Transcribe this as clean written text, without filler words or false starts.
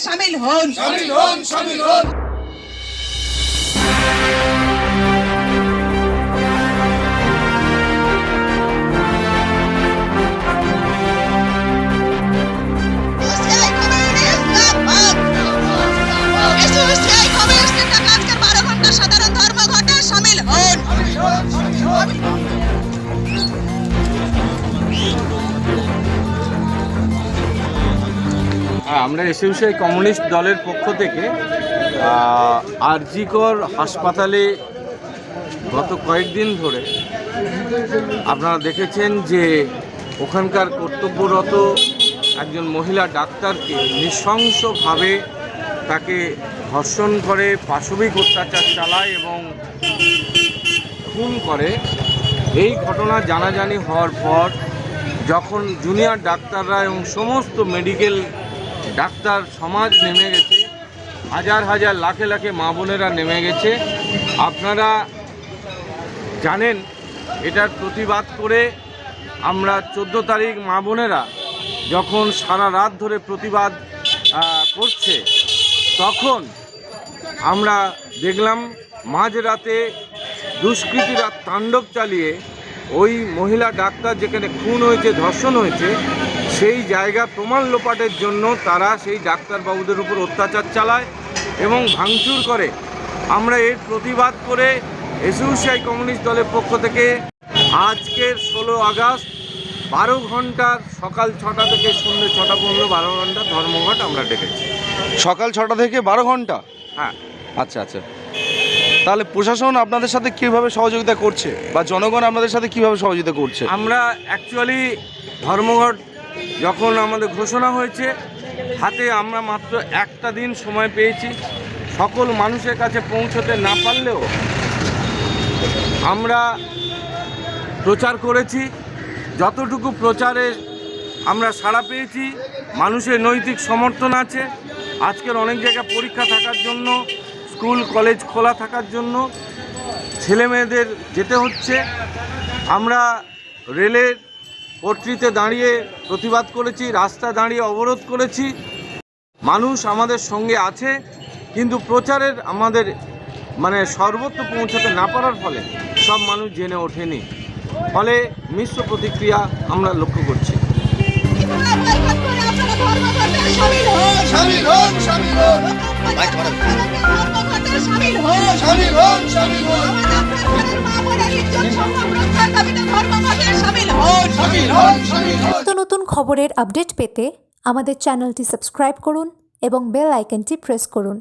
शामिल हों। সাধারণ ধর্মঘটে শামিল হন। আমরা এসইউসিআই কমিউনিস্ট দলের পক্ষ থেকে আরজিকর হাসপাতালে গত কয়েকদিন ধরে আপনারা দেখেছেন যে ওখানকার কর্তব্যরত একজন মহিলা ডাক্তারকে নৃশংসভাবে তাকে ধর্ষণ করে, পাশবিক অত্যাচার চালায় এবং খুন করে। এই ঘটনা জানাজানি হওয়ার পর যখন জুনিয়র ডাক্তাররা এবং সমস্ত মেডিকেল ডাক্তার সমাজ নেমে গেছে, হাজার হাজার লাখে লাখে মা বোনেরা নেমে গেছে, আপনারা জানেন এটার প্রতিবাদ করে আমরা 14 তারিখ মা বোনেরা যখন সারা রাত ধরে প্রতিবাদ করছে, তখন আমরা দেখলাম মাঝরাতে দুষ্কৃতীরা তাণ্ডব চালিয়ে ওই মহিলা ডাক্তার যেখানে খুন হয়েছে, ধর্ষণ হয়েছে, সেই জায়গা প্রমাণ লোপাটের জন্য তারা সেই ডাক্তারবাবুদের উপর অত্যাচার চালায় এবং ভাঙচুর করে। আমরা এর প্রতিবাদ করে এসইউসিআই কমিউনিস্ট দলের পক্ষ থেকে আজকের 16 আগস্ট 12 ঘন্টার সকাল 6টা থেকে সন্ধ্যে 6টা পর্যন্ত 12 ঘন্টা ধর্মঘট আমরা ডেকেছি। সকাল 6টা থেকে 12 ঘন্টা? হ্যাঁ। আচ্ছা আচ্ছা, তাহলে প্রশাসন আপনাদের সাথে কীভাবে সহযোগিতা করছে বা জনগণ আপনাদের সাথে কীভাবে সহযোগিতা করছে? আমরা অ্যাকচুয়ালি ধর্মঘট যখন আমাদের ঘোষণা হয়েছে, হাতে আমরা মাত্র একটা দিন সময় পেয়েছি। সকল মানুষের কাছে পৌঁছতে না পারলেও আমরা প্রচার করেছি। যতটুকু প্রচারে আমরা সাড়া পেয়েছি, মানুষের নৈতিক সমর্থন আছে। আজকের অনেক জায়গায় পরীক্ষা থাকার জন্য, স্কুল কলেজ খোলা থাকার জন্য ছেলে মেয়েদের যেতে হচ্ছে। আমরা রেলের পট্টিতে দাঁড়িয়ে প্রতিবাদ করেছি, রাস্তা দাঁড়িয়ে অবরোধ করেছি। মানুষ আমাদের সঙ্গে আছে, কিন্তু প্রচারের আমাদের সর্বত্র পৌঁছাতে না পারার ফলে সব মানুষ জেনে ওঠেনি, ফলে মিশ্র প্রতিক্রিয়া আমরা লক্ষ্য করছি। নতুন খবরের আপডেট পেতে আমাদের চ্যানেলটি সাবস্ক্রাইব করুন এবং বেল আইকনটি প্রেস করুন।